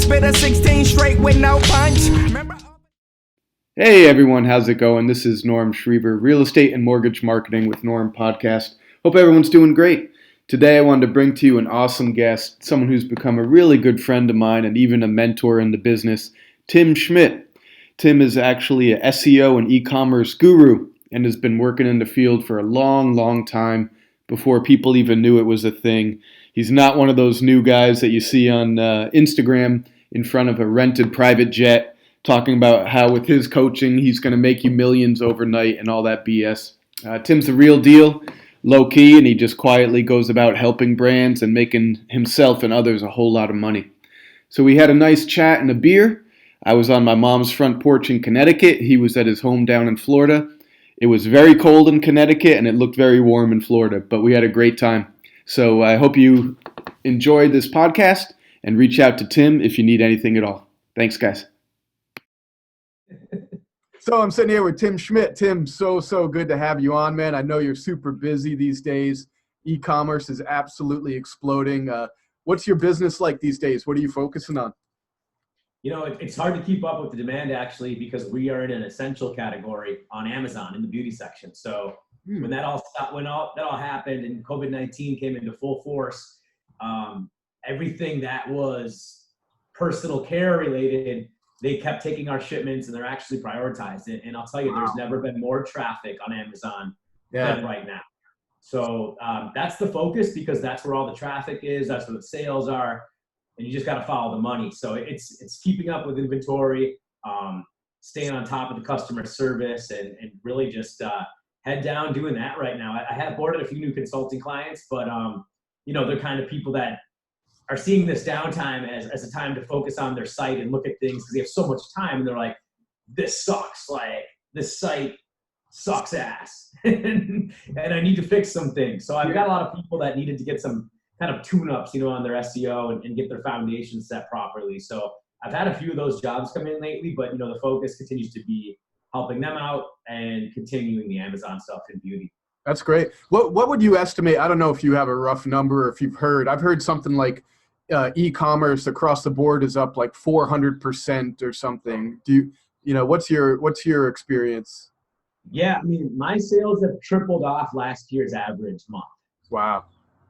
spit a 16 straight with no punch. Remember? Hey everyone, how's it going? This is Norm Schriever, Real Estate and Mortgage Marketing with Norm podcast. Hope everyone's doing great. Today I wanted to bring to you an awesome guest, someone who's become a really good friend of mine and even a mentor in the business, Tim Schmidt. Tim is actually a SEO and e-commerce guru and has been working in the field for a long time before people even knew it was a thing. He's not one of those new guys that you see on Instagram in front of a rented private jet talking about how with his coaching he's going to make you millions overnight and all that BS. Tim's the real deal, low key, and he just quietly goes about helping brands and making himself and others a whole lot of money. So we had a nice chat and a beer. I was on my mom's front porch in Connecticut. He was at his home down in Florida. It was very cold in Connecticut and it looked very warm in Florida, but we had a great time. So I hope you enjoyed this podcast and reach out to Tim if you need anything at all. Thanks, guys. So I'm sitting here with Tim Schmidt. Tim, so good to have you on, man. I know you're super busy these days. E-commerce is absolutely exploding. What's your business like these days? What are you focusing on? You know, it's hard to keep up with the demand actually because we are in an essential category on Amazon in the beauty section. So when that all happened and COVID-19 came into full force, everything that was personal care related, they kept taking our shipments and they're actually prioritized it. And I'll tell you, There's never been more traffic on Amazon than right now. So that's the focus because that's where all the traffic is. That's where the sales are. And you just got to follow the money. So it's keeping up with inventory, staying on top of the customer service and really just head down doing that right now. I have boarded a few new consulting clients, but they're kind of people that are seeing this downtime as a time to focus on their site and look at things because they have so much time and they're like, this sucks. Like this site sucks ass and I need to fix some things. So I've got a lot of people that needed to get some kind of tune-ups, on their SEO and get their foundation set properly. So I've had a few of those jobs come in lately, but the focus continues to be helping them out and continuing the Amazon stuff in beauty. That's great. What would you estimate? I don't know if you have a rough number or if you've heard. I've heard something like e-commerce across the board is up like 400% or something. What's your experience? Yeah, I mean, my sales have tripled off last year's average month. Wow.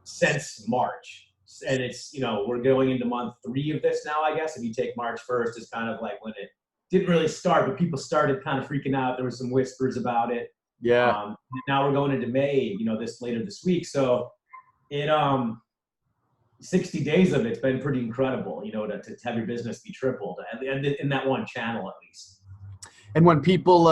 Since March. And it's, we're going into month 3 of this now, I guess. If you take March 1st, it's kind of like when it didn't really start, but people started kind of freaking out. There were some whispers about it. Yeah. Now we're going into May, later this week. So it 60 days of it's been pretty incredible, to have your business be tripled and in that one channel at least. And when people,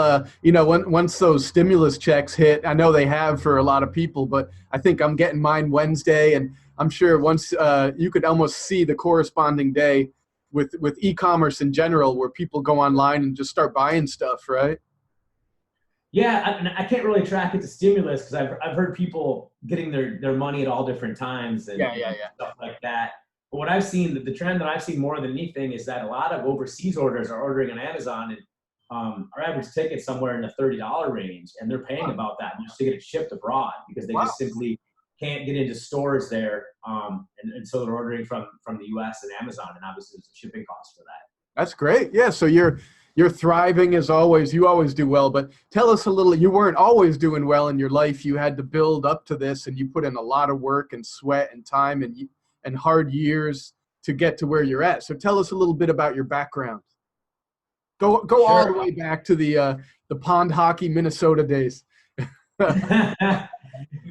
once those stimulus checks hit, I know they have for a lot of people, but I think I'm getting mine Wednesday, and I'm sure once you could almost see the corresponding day with e-commerce in general, where people go online and just start buying stuff, right? Yeah, I can't really track it to stimulus because I've heard people getting their money at all different times and stuff like that. But what I've seen, the trend that I've seen more than anything is that a lot of overseas orders are ordering on Amazon, and our average ticket's somewhere in the $30 range, and they're paying about that just to get it shipped abroad because they just simply can't get into stores there, and so they're ordering from the U.S. and Amazon, and obviously there's a shipping cost for that. That's great. Yeah, so you're thriving as always. You always do well, but tell us a little. You weren't always doing well in your life. You had to build up to this, and you put in a lot of work and sweat and time and hard years to get to where you're at. So tell us a little bit about your background. Go Sure. all the way back to the pond hockey Minnesota days.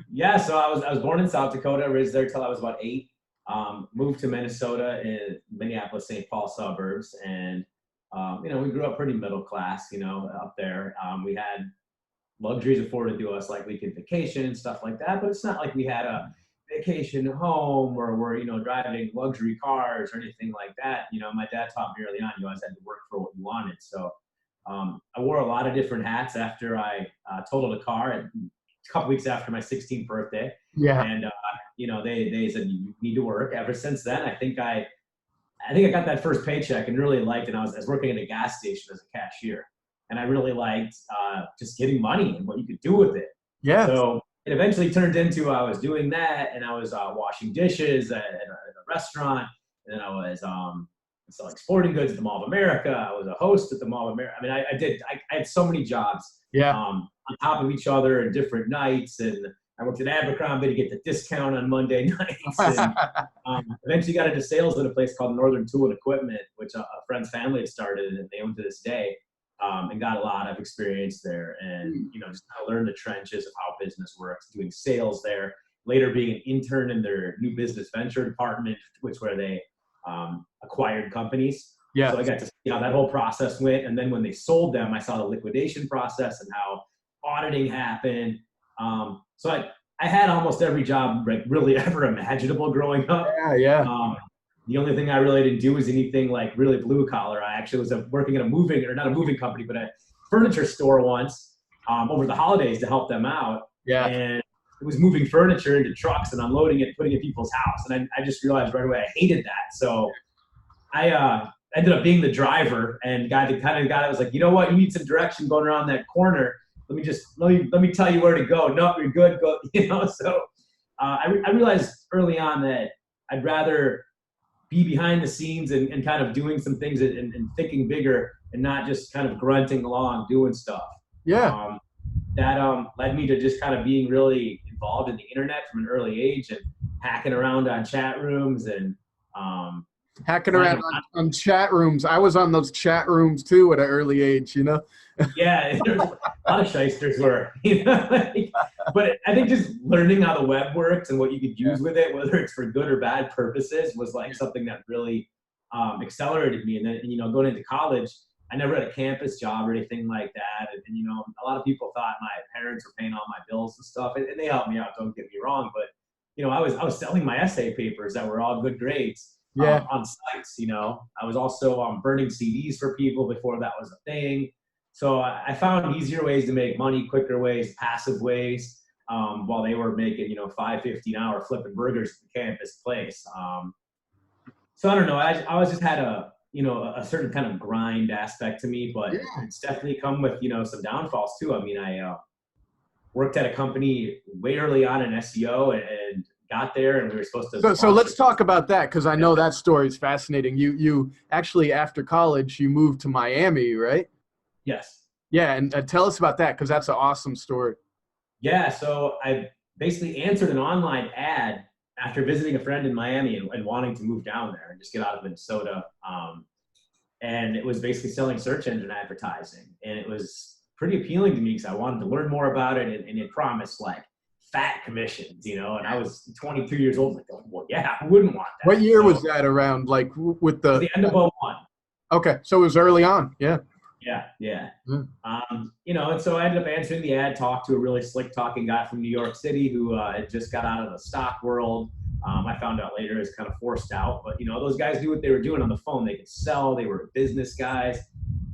Yeah, so I was born in South Dakota, raised there till I was about 8. Moved to Minnesota in Minneapolis, St. Paul suburbs, and we grew up pretty middle class, up there. We had luxuries afforded to us, like we could vacation and stuff like that, but it's not like we had a vacation home or we're, driving luxury cars or anything like that. My dad taught me early on, you always had to work for what you wanted. So I wore a lot of different hats after I totaled a car a couple weeks after my 16th birthday. Yeah. And, they said, you need to work. Ever since then, I think I got that first paycheck and really liked it. I was working at a gas station as a cashier, and I really liked just getting money and what you could do with it. Yeah. So it eventually turned into I was doing that, and I was washing dishes at a restaurant, and then I was selling sporting goods at the Mall of America. I was a host at the Mall of America. I mean, I had so many jobs on top of each other and different nights. And I worked at Abercrombie to get the discount on Monday nights. And eventually got into sales at a place called Northern Tool and Equipment, which a friend's family had started and they own to this day. And got a lot of experience there, and just kind of learned the trenches of how business works, doing sales there. Later, being an intern in their new business venture department, where they acquired companies. Yeah. So I got to see how that whole process went, and then when they sold them, I saw the liquidation process and how auditing happened. So I had almost every job like really ever imaginable growing up. Yeah. The only thing I really didn't do was anything like really blue collar. I actually was working at not a moving company, but a furniture store once over the holidays to help them out. Yeah. And it was moving furniture into trucks and unloading it, putting it in people's house. And I just realized right away I hated that. So I ended up being the driver and guy that was like, you know what, you need some direction going around that corner. Let me tell you where to go. No, you're good. Go. So I realized early on that I'd rather be behind the scenes and kind of doing some things and thinking bigger and not just kind of grunting along doing stuff. Yeah. That led me to just kind of being really involved in the internet from an early age and hacking around on chat rooms and hacking around on chat rooms. I was on those chat rooms too at an early age, Yeah, there's a lot of shysters were, but I think just learning how the web works and what you could use with it, whether it's for good or bad purposes, was like something that really accelerated me. And then, going into college, I never had a campus job or anything like that. And a lot of people thought my parents were paying all my bills and stuff, and they helped me out, don't get me wrong. But, I was selling my essay papers that were all good grades on sites, I was also $burning CDs for people before that was a thing. So I found easier ways to make money, quicker ways, passive ways, while they were making, $5.50 an hour flipping burgers at the campus place. So I don't know. I always just had a certain kind of grind aspect to me, but it's definitely come with, some downfalls too. I mean, I worked at a company way early on in SEO and got there, and we were supposed to. So let's talk about that, because I know that story is fascinating. You actually, after college, you moved to Miami, right? Yes. Yeah, and tell us about that, because that's an awesome story. Yeah, so I basically answered an online ad after visiting a friend in Miami and wanting to move down there and just get out of Minnesota. And it was basically selling search engine advertising. And it was pretty appealing to me because I wanted to learn more about it, and it promised like fat commissions, and I was 22 years old. Like, well, yeah, who wouldn't want that? What year was that around, like with the end of 01. Okay, so it was early on, yeah. Yeah. And so I ended up answering the ad, talked to a really slick talking guy from New York City who had just got out of the stock world. I found out later is kind of forced out, but those guys knew what they were doing on the phone. They could sell, they were business guys.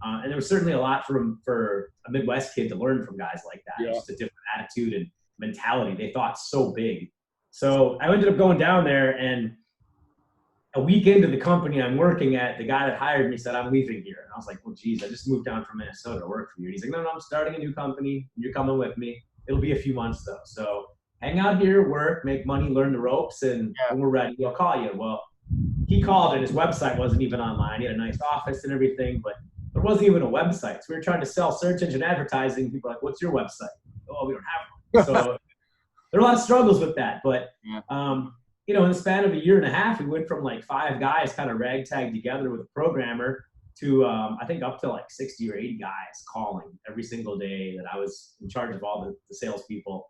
And there was certainly a lot for a Midwest kid to learn from guys like that. Yeah. Just a different attitude and mentality. They thought so big. So I ended up going down there, and a week into the company I'm working at, the guy that hired me said, I'm leaving here. And I was like, well, geez, I just moved down from Minnesota to work for you. And he's like, no, I'm starting a new company. You're coming with me. It'll be a few months though. So hang out here, work, make money, learn the ropes. And when we're ready, I'll call you. Well, he called and his website wasn't even online. He had a nice office and everything, but there wasn't even a website. So we were trying to sell search engine advertising. People were like, what's your website? Oh, we don't have one. So there are a lot of struggles with that. But, in the span of a year and a half, we went from like 5 guys kind of ragtag together with a programmer to, I think, up to like 60 or 80 guys calling every single day that I was in charge of all the salespeople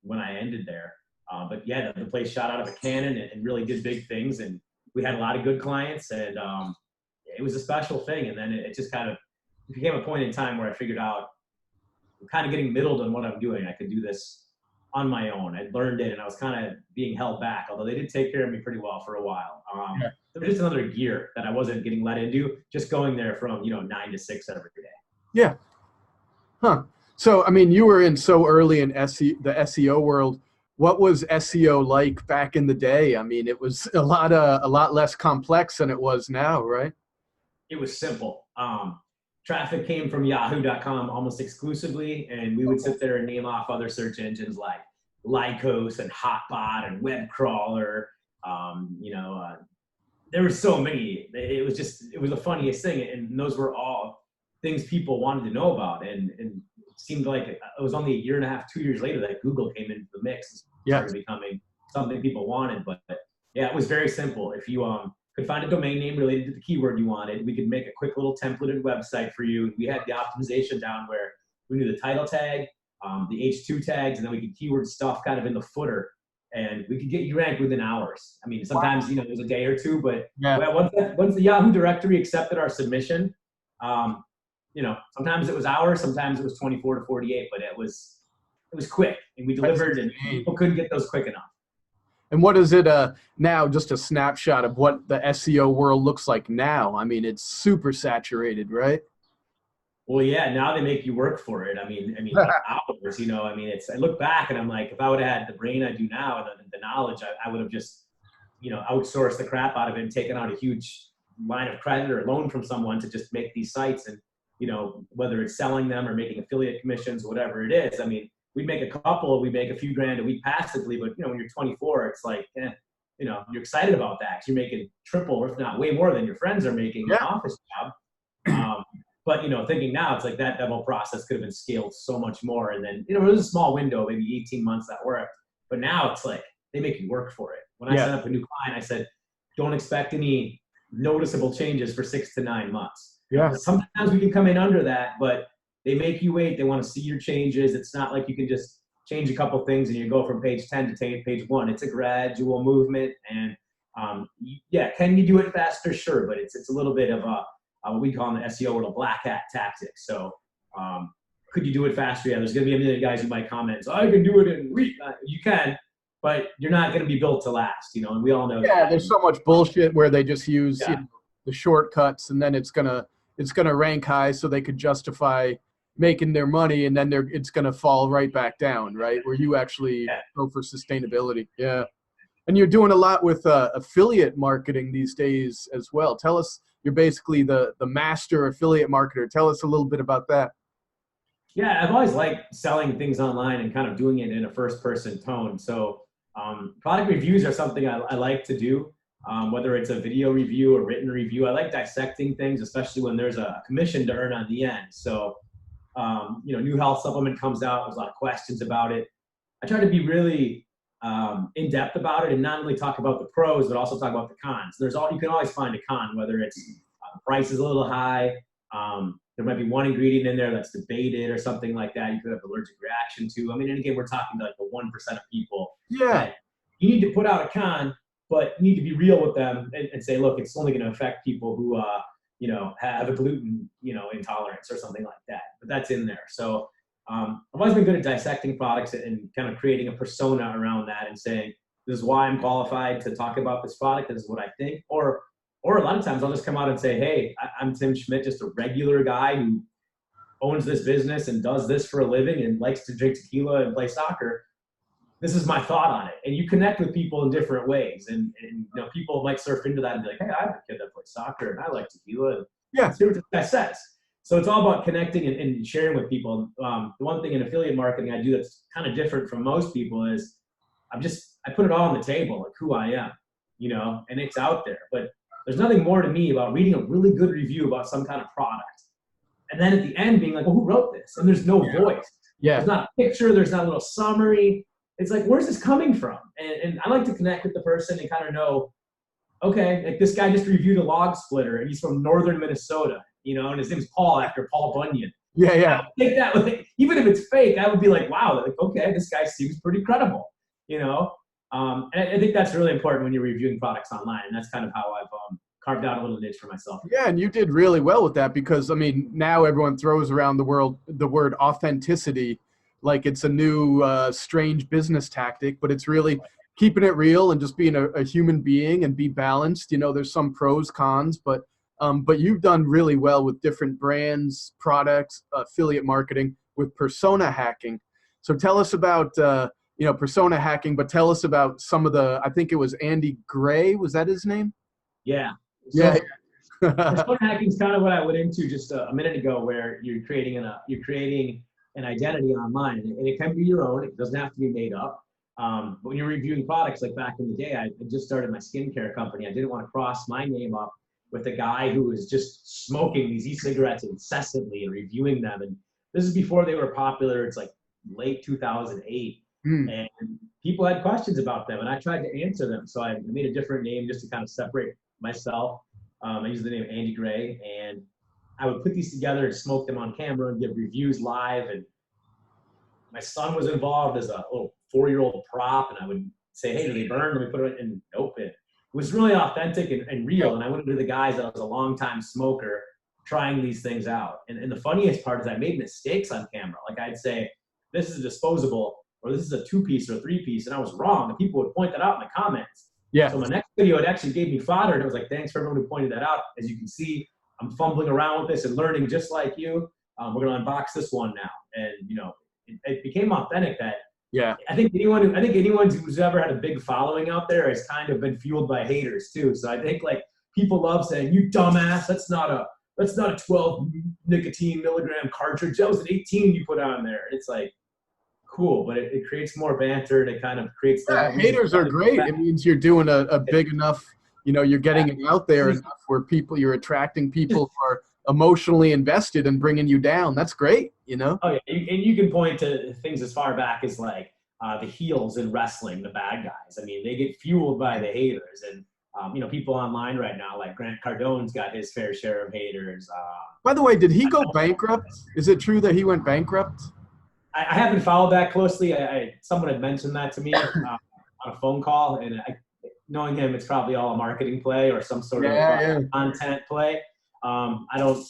when I ended there. But yeah, the place shot out of a cannon and really did big things. And we had a lot of good clients, and it was a special thing. And then it just kind of became a point in time where I figured out I'm kind of getting middled on what I'm doing. I could do this on my own. I'd learned it, and I was kind of being held back, although they did take care of me pretty well for a while. There was just another gear that I wasn't getting let into, just going there from, 9 to 6 every day. Yeah. Huh. So, I mean, you were in so early in the SEO world. What was SEO like back in the day? I mean, it was a lot less complex than it was now, right? It was simple. Traffic came from yahoo.com almost exclusively, and we would sit there and name off other search engines like Lycos and Hotbot and Webcrawler, there were so many. It was the funniest thing. And those were all things people wanted to know about. And it seemed like it was only a year and a half, 2 years later that Google came into the mix and started becoming something people wanted. But yeah, it was very simple. If you could find a domain name related to the keyword you wanted, we could make a quick little templated website for you. We had the optimization down where we knew the title tag, the H2 tags, and then we could keyword stuff kind of in the footer. And we could get you ranked within hours. I mean, sometimes, it was a day or two, but once the Yahoo directory accepted our submission, sometimes it was hours, sometimes it was 24 to 48, but it was quick, and we delivered, and people couldn't get those quick enough. And what is it now, just a snapshot of what the SEO world looks like now? I mean, it's super saturated, right? Well, yeah, now they make you work for it. I mean, hours, I look back and I'm like, if I would have had the brain I do now and the knowledge, I would have just, outsourced the crap out of it and taken out a huge line of credit or loan from someone to just make these sites. And, whether it's selling them or making affiliate commissions, whatever it is, I mean, we'd make a few grand a week passively, but when you're 24, it's like, you're excited about that. 'Cause you're making triple, if not way more than your friends are making in an office job. But, thinking now, it's like that demo process could have been scaled so much more. And then, it was a small window, maybe 18 months that worked. But now it's like they make you work for it. When I set up a new client, I said, don't expect any noticeable changes for 6 to 9 months. Yeah. Sometimes we can come in under that, but they make you wait. They want to see your changes. It's not like you can just change a couple things and you go from page 10 to page 1. It's a gradual movement. And can you do it faster? Sure. But it's a little bit of what we call in the SEO world a black hat tactic. So could you do it faster? Yeah, there's going to be a million guys who might comment, so I can do it in a week. You can, but you're not going to be built to last, and we all know that. There's so much bullshit where they just use the shortcuts, and then it's gonna rank high so they could justify making their money, and then it's gonna fall right back down, right? Where you actually go for sustainability. Yeah. And you're doing a lot with affiliate marketing these days as well. Tell us, you're basically the master affiliate marketer. Tell us a little bit about that. Yeah, I've always liked selling things online and kind of doing it in a first-person tone. So product reviews are something I like to do, whether it's a video review or written review. I like dissecting things, especially when there's a commission to earn on the end. So, new health supplement comes out. There's a lot of questions about it. I try to be really in depth about it and not only talk about the pros, but also talk about the cons. You can always find a con, whether it's price is a little high. There might be one ingredient in there that's debated or something like that. You could have allergic reaction to. I mean, and again, we're talking to like the 1% of people. Yeah. You need to put out a con, but you need to be real with them and say, look, it's only going to affect people who, have a gluten, intolerance or something like that. But that's in there. So I've always been good at dissecting products and kind of creating a persona around that and saying, this is why I'm qualified to talk about this product. This is what I think. Or a lot of times I'll just come out and say, hey, I'm Tim Schmidt, just a regular guy who owns this business and does this for a living and likes to drink tequila and play soccer. This is my thought on it. And you connect with people in different ways. And people might surf into that and be like, hey, I have a kid that plays soccer and I like tequila. And see what this guy says. So it's all about connecting and sharing with people. The one thing in affiliate marketing I do that's kind of different from most people is I put it all on the table, like who I am, and it's out there. But there's nothing more to me about reading a really good review about some kind of product. And then at the end being like, well, who wrote this? And there's no voice. Yeah. There's not a picture. There's not a little summary. It's like, where's this coming from? And I like to connect with the person and kind of know, okay, like this guy just reviewed a log splitter and he's from northern Minnesota, and his name's Paul after Paul Bunyan. Yeah. I take that even if it's fake, I would be like, wow, like, okay, this guy seems pretty credible, And I think that's really important when you're reviewing products online. And that's kind of how I've carved out a little niche for myself. Yeah, and you did really well with that because, now everyone throws around the word authenticity like it's a new strange business tactic, but it's really keeping it real and just being a human being and be balanced. There's some pros, cons, but you've done really well with different brands, products, affiliate marketing with persona hacking. So tell us about persona hacking, but tell us about some of I think it was Andy Gray. Was that his name? Yeah. So, persona hacking is kind of what I went into just a minute ago, where you're creating an identity online, and it can be your own. It doesn't have to be made up. But when you're reviewing products, like back in the day, I just started my skincare company. I didn't want to cross my name up with a guy who was just smoking these e-cigarettes incessantly and reviewing them. And this is before they were popular. It's like late 2008. And people had questions about them, and I tried to answer them. So I made a different name just to kind of separate myself. I used the name Andy Gray, and I would put these together and smoke them on camera and give reviews live. And my son was involved as a little 4-year-old prop, and I would say, hey, do they burn? Let me put it in. Nope. It was really authentic and real. And I went to the guys that I was a longtime smoker trying these things out. And the funniest part is I made mistakes on camera. Like I'd say, this is a disposable, or this is a 2-piece or a 3-piece, and I was wrong. And people would point that out in the comments. Yeah. So my next video, it actually gave me fodder, and it was like, thanks for everyone who pointed that out. As you can see, I'm fumbling around with this and learning just like you. We're going to unbox this one now. And, it became authentic that I think anyone who's ever had a big following out there has kind of been fueled by haters too. So I think like people love saying, you dumbass, that's not a 12 nicotine milligram cartridge. That was an 18 you put on there. It's like, cool, but it creates more banter, and it kind of creates haters are great. It means you're doing a big enough, you're getting it out there enough where you're attracting people who are emotionally invested and bringing you down. That's great, Oh yeah, and you can point to things as far back as like the heels in wrestling, the bad guys. I mean, they get fueled by the haters, and people online right now, like Grant Cardone's got his fair share of haters. By the way, did he go bankrupt? Is it true that he went bankrupt? I haven't followed that closely. Someone had mentioned that to me on a phone call, and knowing him, it's probably all a marketing play or some sort of content play. I don't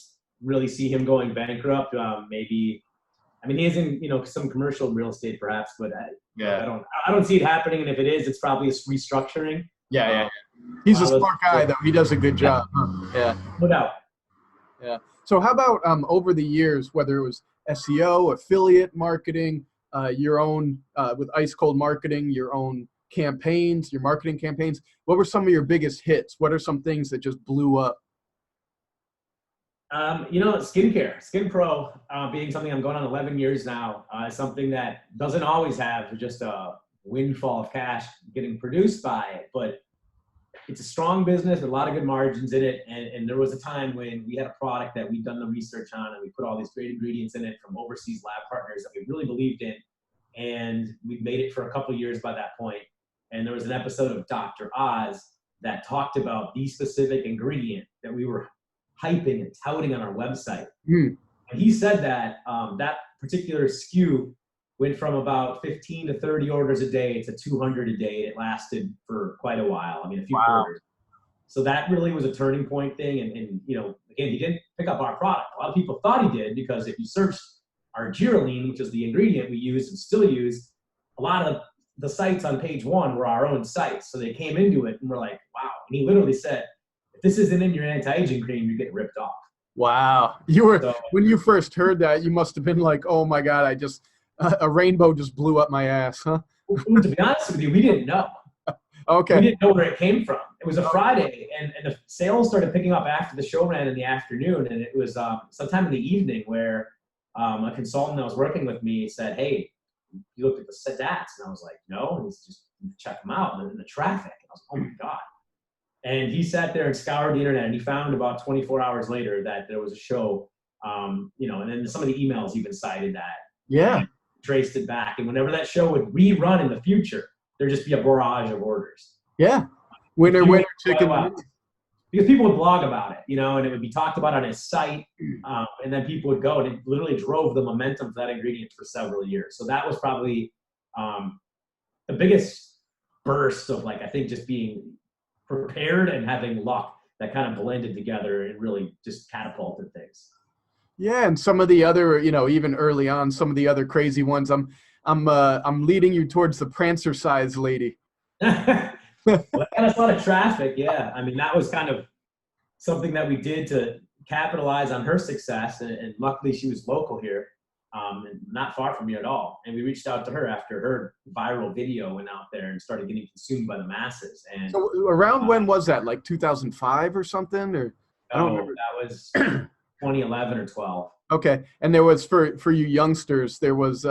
really see him going bankrupt. Maybe, he is in some commercial real estate perhaps, but I don't see it happening. And if it is, it's probably a restructuring. He's a smart guy though. He does a good job. No doubt. Yeah. So how about over the years, whether it was SEO, affiliate marketing, your own with Ice Cold Marketing, your own campaigns, your marketing campaigns, what were some of your biggest hits? What are some things that just blew up? Skincare, Skin Pro, being something I'm going on 11 years now, is something that doesn't always have just a windfall of cash getting produced by it, but it's a strong business with a lot of good margins in it. And there was a time when we had a product that we'd done the research on, and we put all these great ingredients in it from overseas lab partners that we really believed in. And we'd made it for a couple of years by that point. And there was an episode of Dr. Oz that talked about the specific ingredient that we were hyping and touting on our website. And he said that that particular SKU went from about 15 to 30 orders a day to 200 a day. It lasted for quite a while. A few quarters. So that really was a turning point thing. And again, he didn't pick up our product. A lot of people thought he did, because if you searched our Gyroline, which is the ingredient we use and still use, a lot of the sites on page 1 were our own sites. So they came into it and were like, wow. And he literally said, if this isn't in your anti-aging cream, you're getting ripped off. Wow. When you first heard that, you must have been like, oh my God, a rainbow just blew up my ass, huh? Well, to be honest with you, we didn't know. Okay. We didn't know where it came from. It was a Friday, and the sales started picking up after the show ran in the afternoon, and it was sometime in the evening where a consultant that was working with me said, hey, you looked at the stats? And I was like, no. And he's just, check them out. And then the traffic. And I was like, oh my God. And he sat there and scoured the internet, and he found about 24 hours later that there was a show, and then some of the emails even cited that. Yeah. Traced it back. And whenever that show would rerun in the future, there'd just be a barrage of orders. Yeah. Winner, chicken. Because people would blog about it, and it would be talked about on his site. And then people would go, and it literally drove the momentum for that ingredient for several years. So that was probably the biggest burst of I think just being prepared and having luck that kind of blended together and really just catapulted things. Yeah, and some of the other, even early on, some of the other crazy ones. I'm leading you towards the Prancer size lady. Well, that got us a lot of traffic. Yeah, that was kind of something that we did to capitalize on her success, and luckily she was local here, and not far from here at all. And we reached out to her after her viral video went out there and started getting consumed by the masses. And so around when was that? Like 2005 or something? Or I don't remember. That was 2011 or 12. Okay, and there was for you youngsters, there was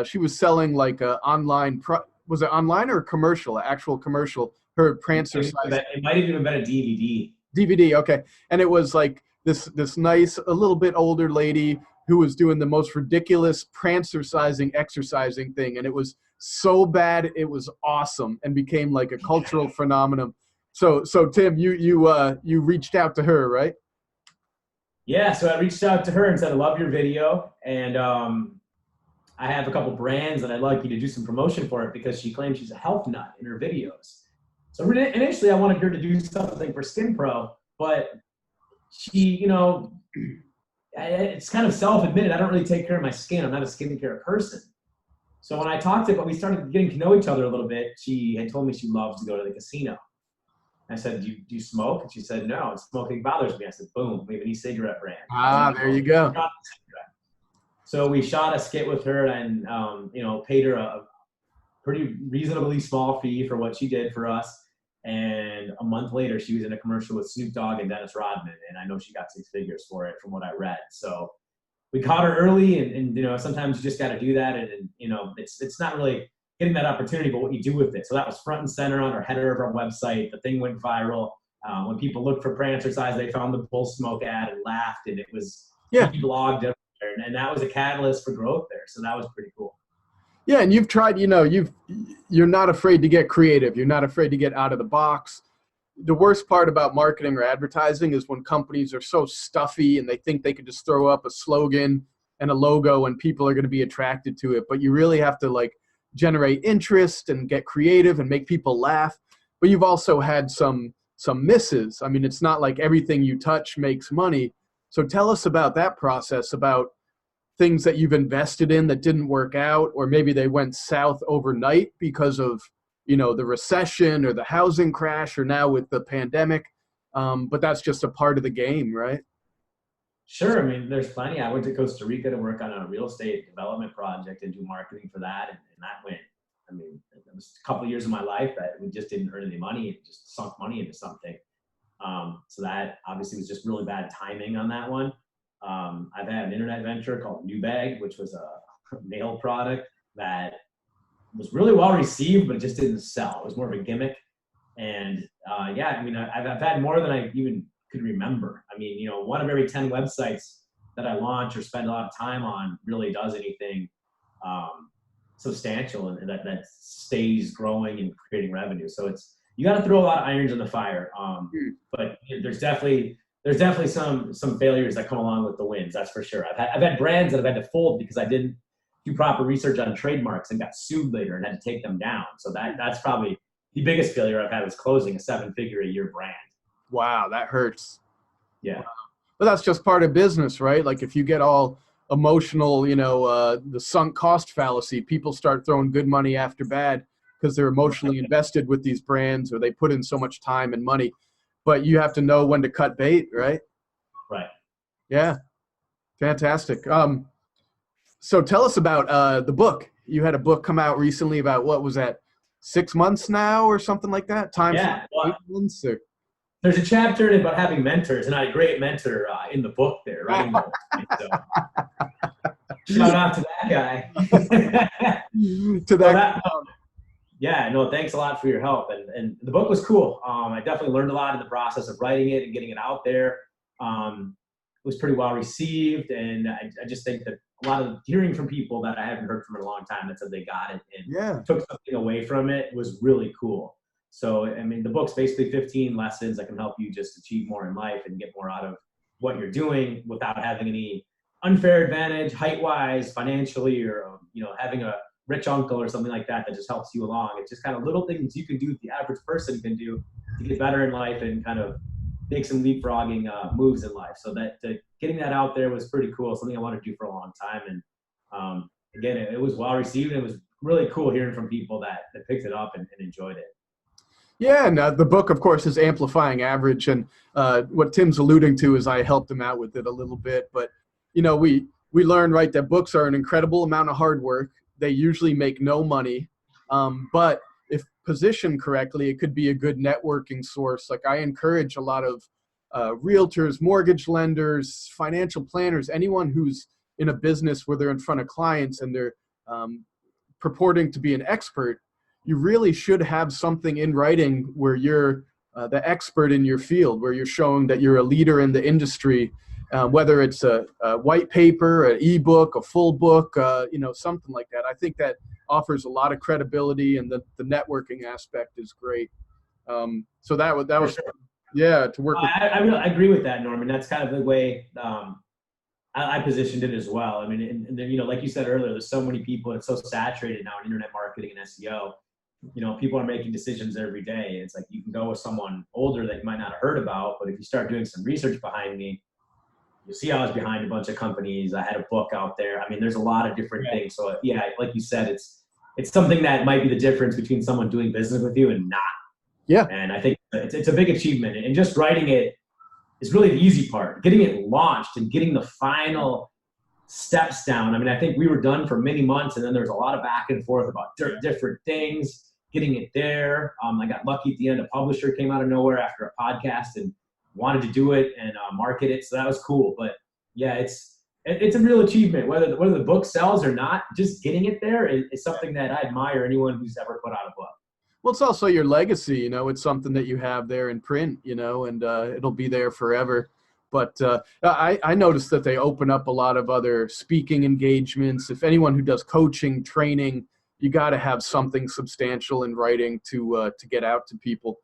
she was selling like online was it online or a commercial, actual commercial, her prancer size? It might have even been a DVD. DVD, okay. And it was like this nice, a little bit older lady who was doing the most ridiculous prancer-sizing, exercising thing. And it was so bad, it was awesome and became like a cultural phenomenon. So Tim, you reached out to her, right? Yeah, so I reached out to her and said, I love your video. And I have a couple brands that I'd like you to do some promotion for it, because she claims she's a health nut in her videos. So initially I wanted her to do something for Skin Pro, but she, it's kind of self-admitted, I don't really take care of my skin. I'm not a skincare person. So when I talked to her, we started getting to know each other a little bit. She had told me she loves to go to the casino. I said, do you smoke? And she said, no, smoking bothers me. I said, boom, we have an e-cigarette brand. There you go. So we shot a skit with her and, paid her a pretty reasonably small fee for what she did for us. And a month later, she was in a commercial with Snoop Dogg and Dennis Rodman. And I know she got 6 figures for it from what I read. So we caught her early, and sometimes you just got to do that. And it's not really getting that opportunity, but what you do with it. So that was front and center on our header of our website. The thing went viral. When people looked for prancer size, they found the Bull Smoke ad and laughed, and it was blogged everywhere. And that was a catalyst for growth there. So that was pretty cool. Yeah, and you've tried, you're not afraid to get creative. You're not afraid to get out of the box. The worst part about marketing or advertising is when companies are so stuffy and they think they could just throw up a slogan and a logo and people are going to be attracted to it. But you really have to generate interest and get creative and make people laugh. But you've also had some misses. I mean, it's not like everything you touch makes money. So tell us about that process, about things that you've invested in that didn't work out, or maybe they went south overnight because of, the recession or the housing crash, or now with the pandemic. But that's just a part of the game, right? Sure. I mean, there's plenty. I went to Costa Rica to work on a real estate development project and do marketing for that. And that went, it was a couple of years of my life that we just didn't earn any money. It just sunk money into something. So that obviously was just really bad timing on that one. I've had an internet venture called New Bag, which was a nail product that was really well received, but it just didn't sell. It was more of a gimmick. And I've had more than I even could remember. One of every 10 websites that I launch or spend a lot of time on really does anything substantial and that stays growing and creating revenue. So you got to throw a lot of irons in the fire. But there's definitely some failures that come along with the wins. That's for sure. I've had brands that I've had to fold because I didn't do proper research on trademarks and got sued later and had to take them down. So that's probably the biggest failure I've had, was closing a 7-figure a year brand. Wow, that hurts. Yeah. But that's just part of business, right? Like if you get all emotional, the sunk cost fallacy, people start throwing good money after bad because they're emotionally invested with these brands, or they put in so much time and money. But you have to know when to cut bait, right? Right. Yeah. Fantastic. So tell us about the book. You had a book come out recently about, what was that, 6 months now or something like that? Yeah. Well, 8 months? Or... There's a chapter about having mentors, and I had a great mentor in the book there, writing the book. So shout out to that guy. Yeah, no, thanks a lot for your help. And the book was cool. I definitely learned a lot in the process of writing it and getting it out there. It was pretty well received. And I just think that a lot of hearing from people that I haven't heard from in a long time that said they got it and took something away from it was really cool. So, the book's basically 15 lessons that can help you just achieve more in life and get more out of what you're doing without having any unfair advantage, height-wise, financially, or, having a rich uncle or something like that just helps you along. It's just kind of little things you can do that the average person can do to get better in life and kind of make some leapfrogging moves in life. So that getting that out there was pretty cool, something I wanted to do for a long time. And again, it was well received, and it was really cool hearing from people that picked it up and enjoyed it. Yeah, and the book, of course, is Amplifying Average. And what Tim's alluding to is I helped him out with it a little bit. But, we learned, right, that books are an incredible amount of hard work. They usually make no money. But if positioned correctly, it could be a good networking source. Like I encourage a lot of realtors, mortgage lenders, financial planners, anyone who's in a business where they're in front of clients and they're purporting to be an expert. you really should have something in writing where you're the expert in your field, where you're showing that you're a leader in the industry, whether it's a white paper, an ebook, a full book, something like that. I think that offers a lot of credibility, and the networking aspect is great. So that was sure. yeah, to work with. I agree with that, Norman. That's kind of the way I positioned it as well. I mean, and then, like you said earlier, there's so many people, and it's so saturated now in internet marketing and SEO. People are making decisions every day. It's like you can go with someone older that you might not have heard about, but if you start doing some research behind me, you'll see I was behind a bunch of companies. I had a book out there. I mean, there's a lot of different things. So yeah, like you said, it's something that might be the difference between someone doing business with you and not. Yeah. And I think it's a big achievement. And just writing it is really the easy part. Getting it launched and getting the final steps down. I mean, I think we were done for many months, and then there was a lot of back and forth about different things. Getting it there. I got lucky at the end. A publisher came out of nowhere after a podcast and wanted to do it and market it. So that was cool. But yeah, it's a real achievement. Whether the book sells or not, just getting it there is something that I admire anyone who's ever put out a book. Well, it's also your legacy. It's something that you have there in print, and it'll be there forever. But I noticed that they open up a lot of other speaking engagements. If anyone who does coaching, training, you got to have something substantial in writing to get out to people.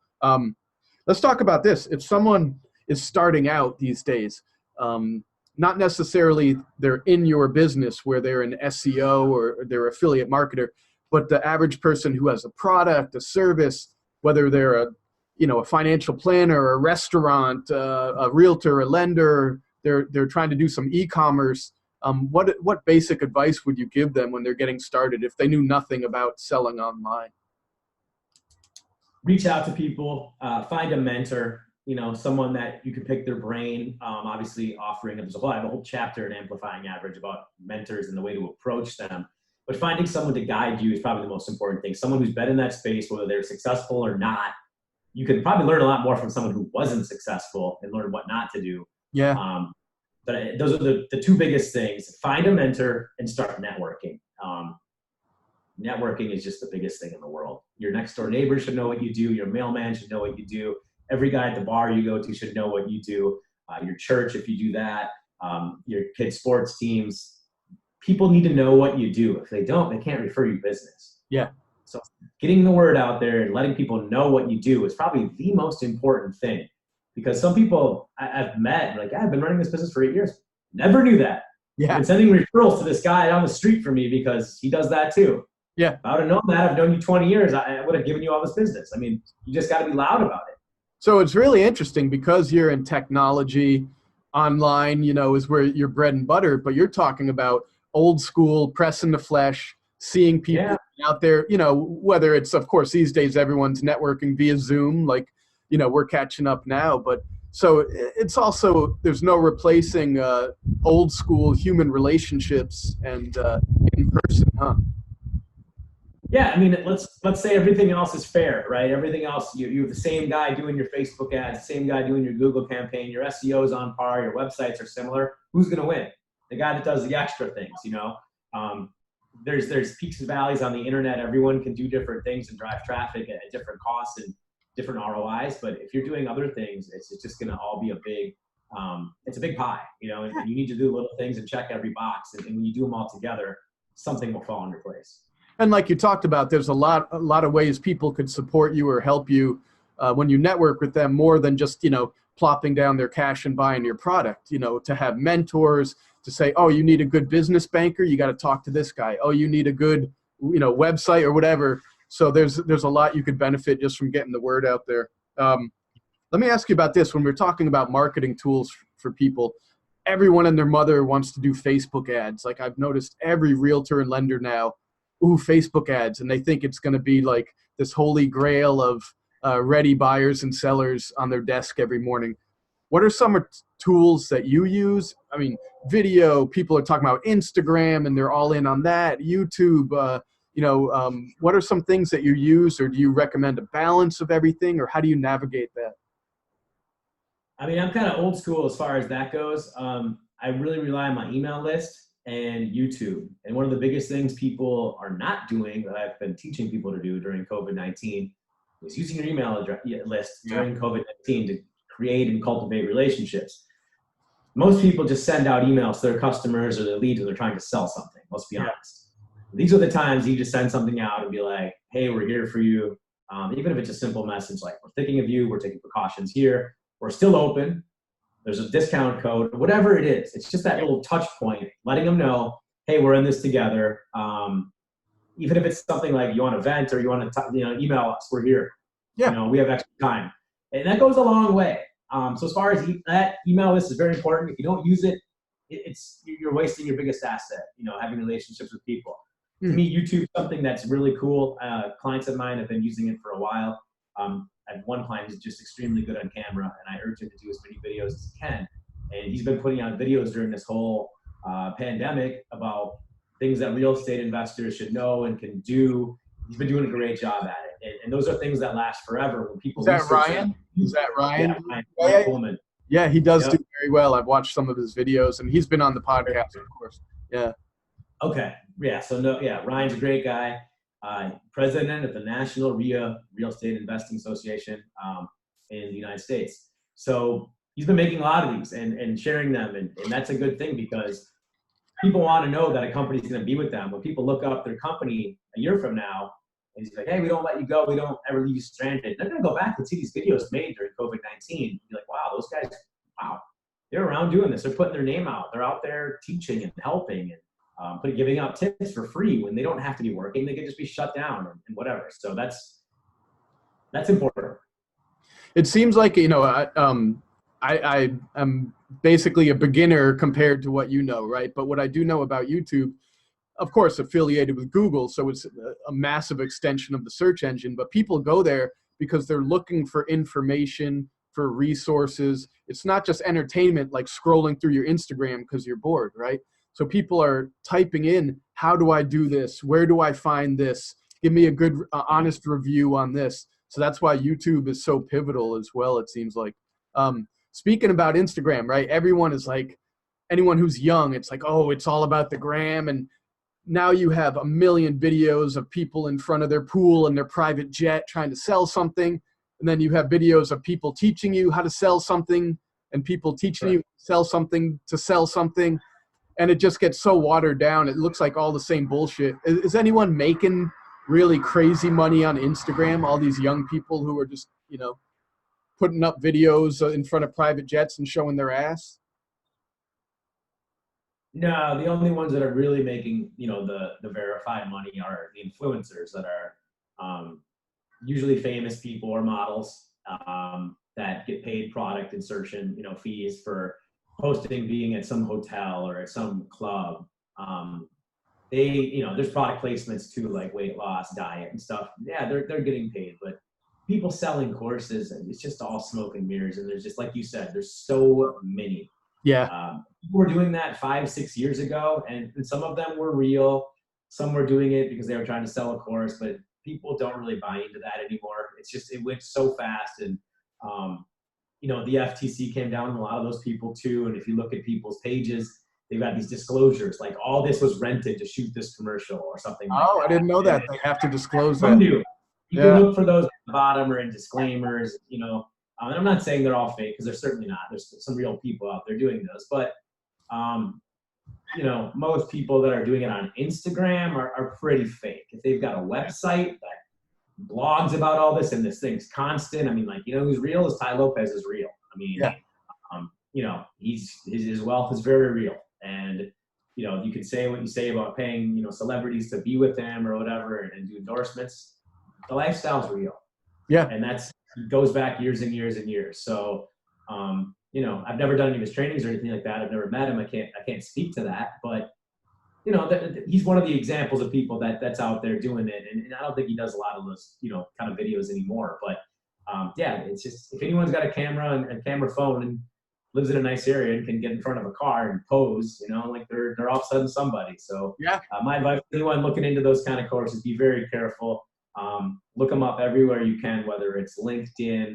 Let's talk about this. If someone is starting out these days, not necessarily they're in your business where they're an SEO or they're affiliate marketer, but the average person who has a product, a service, whether they're a financial planner, a restaurant, a realtor, a lender, they're trying to do some e-commerce. What basic advice would you give them when they're getting started if they knew nothing about selling online? Reach out to people, find a mentor, someone that you can pick their brain. Obviously offering them. I have a whole chapter in Amplifying Average about mentors and the way to approach them. But finding someone to guide you is probably the most important thing. Someone who's been in that space, whether they're successful or not. You can probably learn a lot more from someone who wasn't successful and learn what not to do. Yeah. But those are the two biggest things. Find a mentor and start networking. Networking is just the biggest thing in the world. Your next door neighbor should know what you do. Your mailman should know what you do. Every guy at the bar you go to should know what you do. Your church, if you do that. Your kids' sports teams. People need to know what you do. If they don't, they can't refer you business. Yeah. So getting the word out there and letting people know what you do is probably the most important thing. Because some people I've met, like, I've been running this business for 8 years. Never knew that. Yeah. I've been sending referrals to this guy down the street for me because he does that too. Yeah. If I would have known that, I've known you 20 years, I would have given you all this business. I mean, you just got to be loud about it. So it's really interesting because you're in technology, online, is where your bread and butter, but you're talking about old school, press in the flesh, seeing people out there, whether it's, of course, these days, everyone's networking via Zoom, like, we're catching up now, but so it's also, there's no replacing old school human relationships and in person, huh? Yeah, I mean, let's say everything else is fair, right? Everything else, you have the same guy doing your Facebook ads, the same guy doing your Google campaign, your SEO is on par, your websites are similar. Who's going to win? The guy that does the extra things, There's peaks and valleys on the internet. Everyone can do different things and drive traffic at different costs and different ROIs. But if you're doing other things, it's just going to all be it's a big pie, and you need to do little things and check every box. And when you do them all together, something will fall into place. And like you talked about, there's a lot of ways people could support you or help you when you network with them, more than just, plopping down their cash and buying your product, to have mentors, to say, oh, you need a good business banker, you got to talk to this guy. Oh, you need a good, website or whatever. So there's a lot you could benefit just from getting the word out there. Let me ask you about this. When we're talking about marketing tools for people, everyone and their mother wants to do Facebook ads. Like, I've noticed every realtor and lender now, Facebook ads. And they think it's going to be like this holy grail of ready buyers and sellers on their desk every morning. What are some tools that you use? I mean, video, people are talking about Instagram and they're all in on that. YouTube, what are some things that you use, or do you recommend a balance of everything, or how do you navigate that? I mean, I'm kind of old school as far as that goes. I really rely on my email list. and YouTube. And one of the biggest things people are not doing that I've been teaching people to do during COVID-19 is using your email address list during COVID-19 to create and cultivate relationships. Most people just send out emails to their customers or their leads when they're trying to sell something. Let's be honest. These are the times you just send something out and be like, hey, we're here for you. Even if it's a simple message like, we're thinking of you, we're taking precautions here, we're still open, there's a discount code, whatever it is. It's just that little touch point, letting them know, hey, we're in this together. Even if it's something like you want to vent or you want to email us, we're here. We have extra time. And that goes a long way. So as far as that email list is very important. If you don't use it, you're wasting your biggest asset, having relationships with people. To me, YouTube is something that's really cool. Clients of mine have been using it for a while. I have one client who's just extremely good on camera, and I urge him to do as many videos as he can. And he's been putting out videos during this whole pandemic about things that real estate investors should know and can do. He's been doing a great job at it. And those are things that last forever. When people Is that Ryan? Is that Ryan? Yeah, Ryan Coleman. Yeah, he does do very well. I've watched some of his videos, and he's been on the podcast, of course. Yeah. Okay. Yeah. So Ryan's a great guy. President of the National RIA Real Estate Investing Association in the United States. So he's been making a lot of these and sharing them, and that's a good thing because people want to know that a company is going to be with them. When people look up their company a year from now, and he's like, hey, we don't let you go, we don't ever leave you stranded, they're going to go back and see these videos made during COVID-19 and be like, wow, those guys, they're around doing this. They're putting their name out. They're out there teaching and helping and giving out tips for free when they don't have to be working. They could just be shut down and whatever. So that's important. It seems like, I am basically a beginner compared to what you know, right? But what I do know about YouTube, of course, affiliated with Google, so it's a massive extension of the search engine, but people go there because they're looking for information, for resources. It's not just entertainment like scrolling through your Instagram because you're bored, right? So people are typing in, how do I do this? Where do I find this? Give me a good, honest review on this. So that's why YouTube is so pivotal as well, it seems like. Speaking about Instagram, right? Everyone is like, anyone who's young, it's like, oh, it's all about the gram. And now you have a million videos of people in front of their pool and their private jet trying to sell something. And then you have videos of people teaching you how to sell something and people teaching you to sell something. And it just gets so watered down. It looks like all the same bullshit. Is anyone making really crazy money on Instagram? All these young people who are just, putting up videos in front of private jets and showing their ass? No, the only ones that are really making, the verified money are the influencers that are usually famous people or models that get paid product insertion, fees for posting, being at some hotel or at some club. There's product placements too, like weight loss, diet and stuff. Yeah, they're getting paid, but people selling courses, it's just all smoke and mirrors. And there's just, like you said, there's so many. Yeah. People were doing that 5-6 years ago, and some of them were real. Some were doing it because they were trying to sell a course, but people don't really buy into that anymore. It's just, it went so fast. And, the FTC came down on a lot of those people too. And if you look at people's pages, they've got these disclosures, like all this was rented to shoot this commercial or something like that. Oh, I didn't know that. They have to disclose that. Some do. You can look for those at the bottom or in disclaimers, and I'm not saying they're all fake because they're certainly not. There's some real people out there doing those. But, most people that are doing it on Instagram are pretty fake. If they've got a website that blogs about all this and this thing's constant, who's real is Ty Lopez is real. His wealth is very real. And, you can say what you say about paying, celebrities to be with him or whatever and do endorsements. The lifestyle's real. Yeah. And it goes back years and years and years. So, I've never done any of his trainings or anything like that. I've never met him. I can't speak to that, but he's one of the examples of people that's out there doing it. And I don't think he does a lot of those, kind of videos anymore, but it's just, if anyone's got a camera and a camera phone and lives in a nice area and can get in front of a car and pose, they're all of a sudden somebody. So my advice to anyone looking into those kind of courses, be very careful. Look them up everywhere you can, whether it's LinkedIn.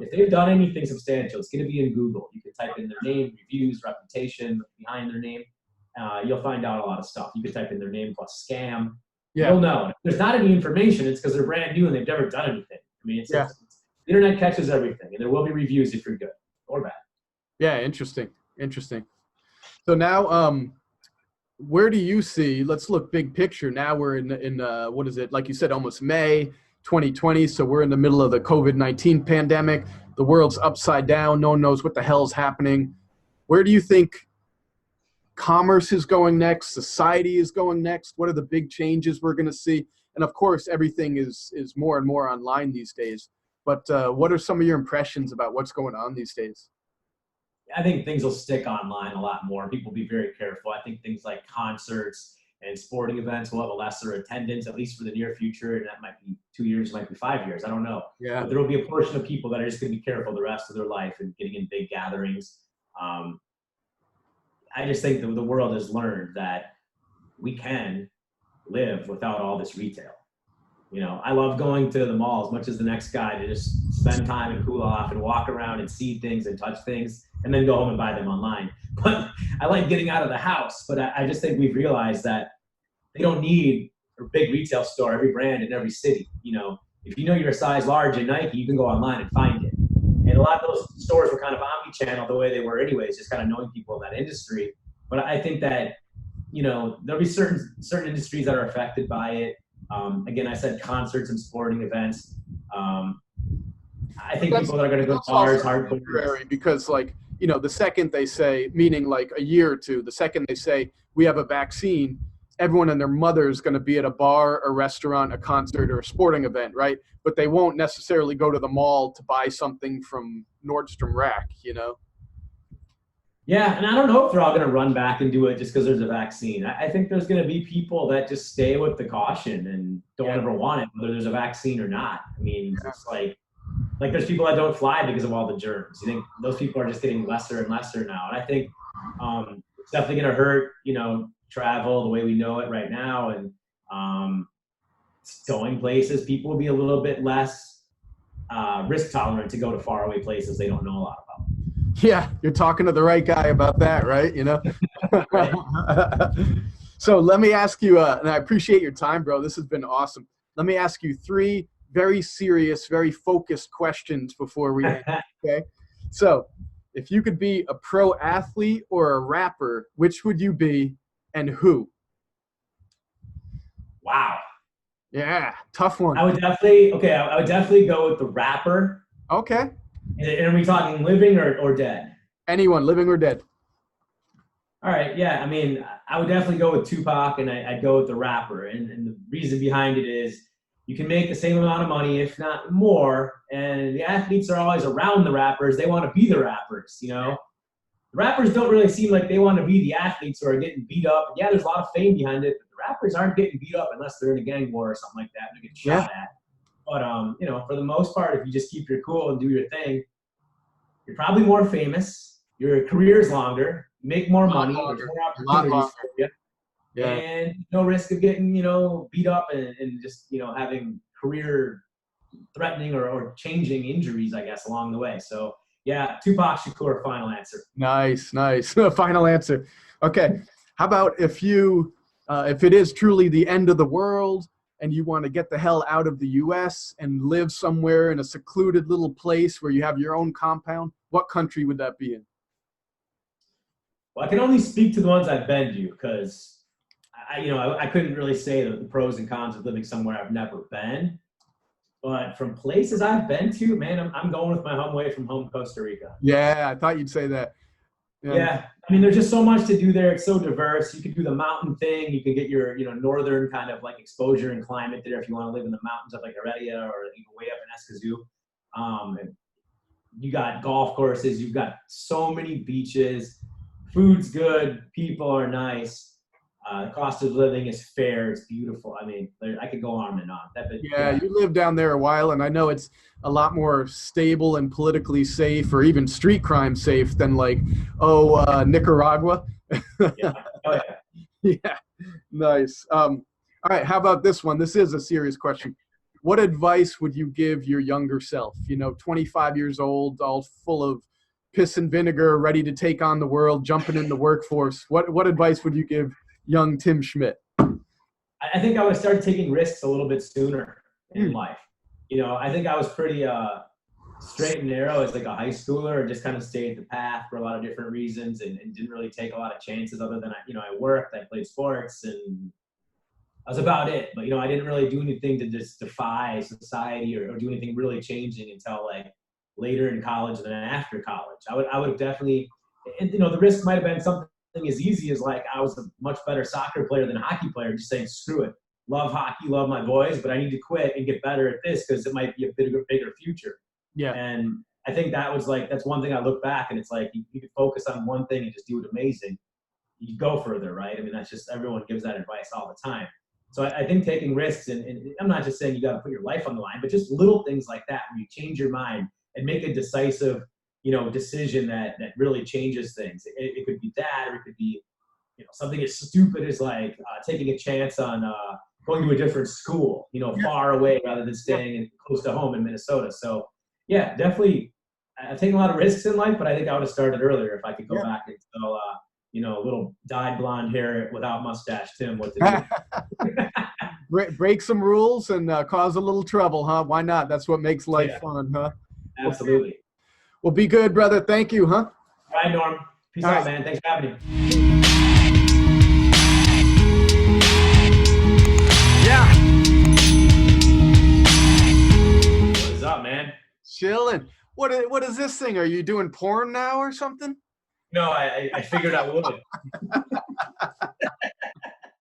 If they've done anything substantial, it's going to be in Google. You can type in their name, reviews, reputation behind their name. you'll find out a lot of stuff. You can type in their name plus scam. Yeah. You'll know. If there's not any information, it's because they're brand new and they've never done anything. I mean, the internet catches everything, and there will be reviews if you're good or bad. Yeah, interesting. So now, where do you see? Let's look big picture. Now we're in what is it? Like you said, almost May 2020. So we're in the middle of the COVID-19 pandemic. The world's upside down. No one knows what the hell's happening. Where do you think commerce is going next? Society is going next? What are the big changes we're going to see? And of course, everything is more and more online these days. But what are some of your impressions about what's going on these days? I think things will stick online a lot more. People will be very careful. I think things like concerts and sporting events will have a lesser attendance, at least for the near future. And that might be 2 years, might be 5 years. I don't know. Yeah. But there will be a portion of people that are just going to be careful the rest of their life and getting in big gatherings. I just think that the world has learned that we can live without all this retail. You know, I love going to the mall as much as the next guy to just spend time and cool off and walk around and see things and touch things and then go home and buy them online. But I like getting out of the house. But I just think we've realized that they don't need a big retail store, every brand in every city. You know, if you know you're a size large in Nike, you can go online and find it. And a lot of those stores were kind of omni-channel the way they were anyways, just kind of knowing people in that industry. But I think that, you know, there'll be certain industries that are affected by it. Again, I said concerts and sporting events. I think people that are going to go to bars, hardcore. Because, like, you know, the second they say, meaning like a year or two, the second they say we have a vaccine, everyone and their mother is going to be at a bar, a restaurant, a concert, or a sporting event, right? But they won't necessarily go to the mall to buy something from Nordstrom Rack, you know? Yeah, and I don't know if they're all going to run back and do it just because there's a vaccine. I think there's going to be people that just stay with the caution and don't ever want it, whether there's a vaccine or not. I mean, it's like there's people that don't fly because of all the germs. You think those people are just getting lesser and lesser now. And I think it's definitely going to hurt, you know, travel the way we know it right now. And going places, people will be a little bit less risk tolerant to go to faraway places they don't know a lot about. Yeah, you're talking to the right guy about that, right? You know? So let me ask you, and I appreciate your time, bro. This has been awesome. Let me ask you 3 very serious, very focused questions before we end, okay? So if you could be a pro athlete or a rapper, which would you be and who? Wow. Yeah, tough one. I would definitely go with the rapper. Okay. And are we talking living or dead? Anyone, living or dead. All right, yeah. I mean, I would definitely go with Tupac, and I'd go with the rapper. And the reason behind it is you can make the same amount of money, if not more. And the athletes are always around the rappers. They want to be the rappers, you know? The rappers don't really seem like they want to be the athletes who are getting beat up. Yeah, there's a lot of fame behind it, but the rappers aren't getting beat up unless they're in a gang war or something like that and they're getting shot at. But, you know, for the most part, if you just keep your cool and do your thing, you're probably more famous. Your career's longer. You make more money. There's more opportunities for you. Yeah. And no risk of getting, you know, beat up and just, you know, having career threatening or changing injuries, I guess, along the way. So, yeah, Tupac Shakur, final answer. Nice. Final answer. Okay. How about if it is truly the end of the world and you want to get the hell out of the U.S. and live somewhere in a secluded little place where you have your own compound, what country would that be in? Well, I can only speak to the ones I've been to because, I couldn't really say the pros and cons of living somewhere I've never been. But from places I've been to, man, I'm going with my home away from home, Costa Rica. Yeah, I thought you'd say that. Yeah. I mean, there's just so much to do there. It's so diverse. You can do the mountain thing. You can get your, northern kind of like exposure and climate there if you want to live in the mountains of like Heredia or way up in Escazú. And you got golf courses. You've got so many beaches. Food's good. People are nice. The cost of living is fair. It's beautiful. I mean, I could go on and on. You lived down there a while, and I know it's a lot more stable and politically safe, or even street crime safe than Nicaragua. Yeah. Oh, yeah. Yeah. Nice. All right. How about this one? This is a serious question. What advice would you give your younger self? 25 years old, all full of piss and vinegar, ready to take on the world, jumping in the workforce. What advice would you give young Tim Schmidt? I think I would start taking risks a little bit sooner in life. You know, I think I was pretty straight and narrow as like a high schooler, and just kind of stayed the path for a lot of different reasons, and didn't really take a lot of chances other than I worked, I played sports, and that was about it. But, I didn't really do anything to just defy society or do anything really changing until like later in college and then after college. I would have definitely, and the risk might have been something as easy as like I was a much better soccer player than a hockey player, just saying, screw it. Love hockey, love my boys, but I need to quit and get better at this because it might be a bigger future. Yeah. And I think that's one thing I look back and it's like, you can focus on one thing and just do it amazing. You go further, right? I mean, that's just, everyone gives that advice all the time. So I think taking risks, and I'm not just saying you got to put your life on the line, but just little things like that where you change your mind and make a decisive, decision that really changes things. It could be that, or it could be, something as stupid as like taking a chance on going to a different school, far away rather than staying close to home in Minnesota. So yeah, definitely I've taken a lot of risks in life, but I think I would have started earlier if I could go back and tell, little dyed blonde hair without mustache Tim what to do. Break some rules and cause a little trouble, huh? Why not? That's what makes life fun, huh? Absolutely. Well, be good, brother. Thank you, huh? All right, Norm. Peace out, man. Thanks for having me. Yeah. What is up, man? Chilling. What is this thing? Are you doing porn now or something? No, I figured I would.